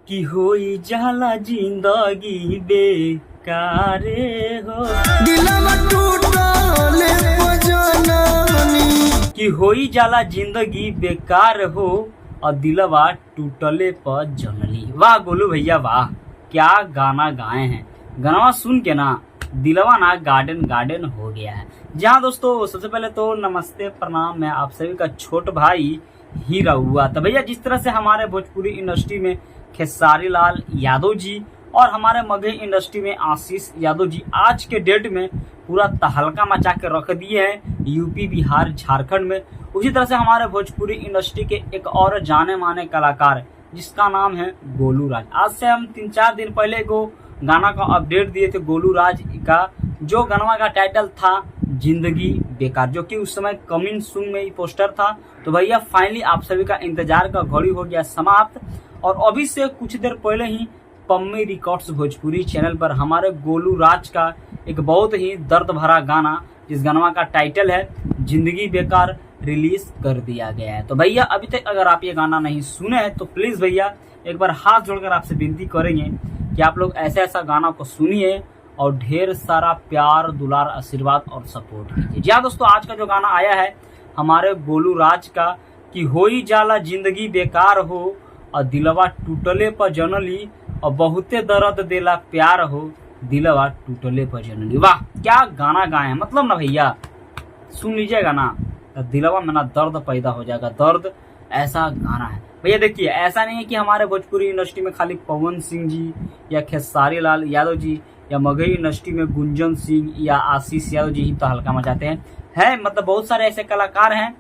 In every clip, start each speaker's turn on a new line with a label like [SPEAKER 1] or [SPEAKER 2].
[SPEAKER 1] कि होई जाला जिंदगी बेकारे हो,
[SPEAKER 2] दिलवा टूटले पजननी
[SPEAKER 1] कि होई जाला जिंदगी बेकार हो और दिलवा टूटले पर जनली। वाह गोलू भैया वाह, क्या गाना गाए हैं। गाना सुन के ना दिलवा ना गार्डन गार्डन हो गया है। जहाँ दोस्तों सबसे पहले तो नमस्ते प्रणाम, मैं आप सभी का छोट भाई हीरा हुआ। तो भैया जिस तरह से हमारे भोजपुरी इंडस्ट्री में खेसारी लाल यादव जी और हमारे मगही इंडस्ट्री में आशीष यादव जी आज के डेट में पूरा तहलका मचा के रख दिए हैं यूपी बिहार झारखंड में, उसी तरह से हमारे भोजपुरी इंडस्ट्री के एक और जाने माने कलाकार जिसका नाम है गोलू राज। आज से हम 3-4 दिन पहले को गाना का अपडेट दिए थे गोलू राज का, जो गाना का टाइटल था जिंदगी बेकार, जो कि उस समय कमिंग सून में ही पोस्टर था। तो भैया फाइनली आप सभी का इंतजार का घड़ी हो गया समाप्त, और अभी से कुछ देर पहले ही पम्मी रिकॉर्ड्स भोजपुरी चैनल पर हमारे गोलू राज का एक बहुत ही दर्द भरा गाना, जिस गाना का टाइटल है जिंदगी बेकार, रिलीज कर दिया गया है। तो भैया अभी तक अगर आप ये गाना नहीं सुने हैं तो प्लीज भैया एक बार हाथ जोड़कर आपसे विनती करेंगे कि आप लोग ऐसा गाना को सुनिए और ढेर सारा प्यार दुलार आशीर्वाद और सपोर्ट कीजिए। जी हाँ दोस्तों, आज का जो गाना आया है हमारे गोलू राज का कि होई जाला जिंदगी बेकार हो और दिलवा टूटले पर जनली, और बहुते दर्द देला प्यार हो दिलवा टूटले पर जनली। वाह क्या गाना गाए हैं, मतलब ना भैया सुन लीजिएगा ना तो दिलवा में ना दर्द पैदा हो जाएगा, दर्द ऐसा गाना है भैया। देखिए ऐसा नहीं है कि हमारे भोजपुरी इंडस्ट्री में खाली पवन सिंह जी या खेसारी लाल यादव जी या मगही इंडस्ट्री में गुंजन सिंह या आशीष यादव जी ही तो हल्का मचाते हैं, मतलब बहुत सारे ऐसे कलाकार हैं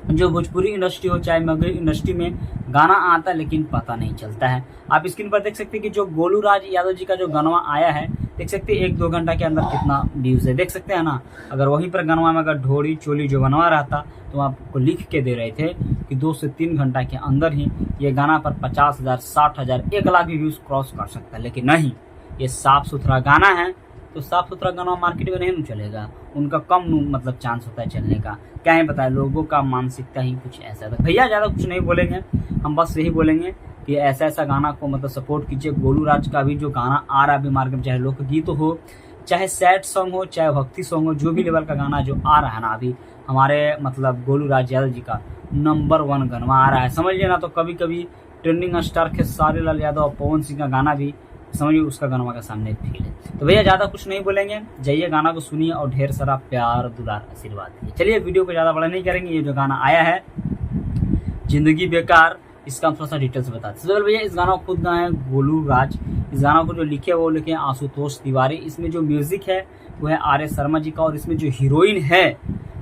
[SPEAKER 1] जो भोजपुरी इंडस्ट्री हो चाहे मगही इंडस्ट्री में गाना आता है लेकिन पता नहीं चलता है। आप स्क्रीन पर देख सकते हैं कि जो गोलू राज यादव जी का जो गाना आया है, देख सकते हैं 1-2 घंटा के अंदर कितना व्यूज है, देख सकते हैं ना। अगर वहीं पर गाना में अगर ढोड़ी चोली जो बनवा रहा था तो आपको लिख के दे रहे थे कि 2 से 3 घंटा के अंदर ही ये गाना पर 50,000, 60,000, 1 लाख भी व्यूज क्रॉस कर सकता है। लेकिन नहीं, ये साफ सुथरा गाना है, तो साफ सुथरा गाना मार्केट में नहीं चलेगा, उनका कम मतलब चांस होता है चलने का। क्या है पता है, लोगों का मानसिकता ही कुछ ऐसा है। भैया ज़्यादा कुछ नहीं बोलेंगे, हम बस यही बोलेंगे कि ऐसा गाना को मतलब सपोर्ट कीजिए। गोलू राज का भी जो गाना आ रहा है अभी मार्केट में, चाहे लोकगीत हो, चाहे सैड सॉन्ग हो, चाहे भक्ति सॉन्ग हो, जो भी लेवल का गाना जो आ रहा है ना अभी हमारे मतलब गोलू राज यादव जी का नंबर 1 गाना आ रहा है, समझिए ना। तो कभी कभी ट्रेंडिंग स्टार खेसारी लाल यादव और पवन सिंह का गाना भी समझिए उसका गाना का सामने फील है। तो भैया ज़्यादा कुछ नहीं बोलेंगे, जाइए गाना को सुनिए और ढेर सारा प्यार दुलार आशीर्वाद दीजिए। चलिए वीडियो को ज़्यादा बड़ा नहीं करेंगे, ये जो गाना आया है जिंदगी बेकार, इसका हम थोड़ा सा डिटेल से बताते हैं। सबसे भैया इस गाना को खुद गाए हैं गोलू राज, इस गाना को जो लिखे वो लिखे हैं आशुतोष तिवारी। इसमें जो म्यूजिक है वो है आर एस शर्मा जी का, और इसमें जो हीरोइन है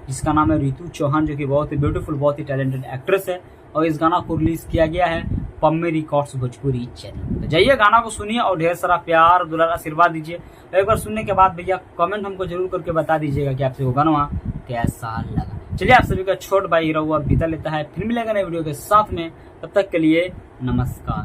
[SPEAKER 1] जिसका नाम है रितु चौहान, जो कि बहुत ही ब्यूटीफुल बहुत ही टैलेंटेड एक्ट्रेस है, और इस गाना को रिलीज किया गया है पम्मी रिकॉर्ड्स भोजपुरी चैनल। तो जाइए गाना को सुनिए और ढेर सारा प्यार दुलार आशीर्वाद दीजिए। एक बार सुनने के बाद भैया कमेंट हमको जरूर करके बता दीजिएगा कि आपसे वो गाना कैसा लगा। चलिए आप सभी का छोट भाई हीरा हुआ विदा लेता है, फिर मिलेगा नए वीडियो के साथ में, तब तक के लिए नमस्कार।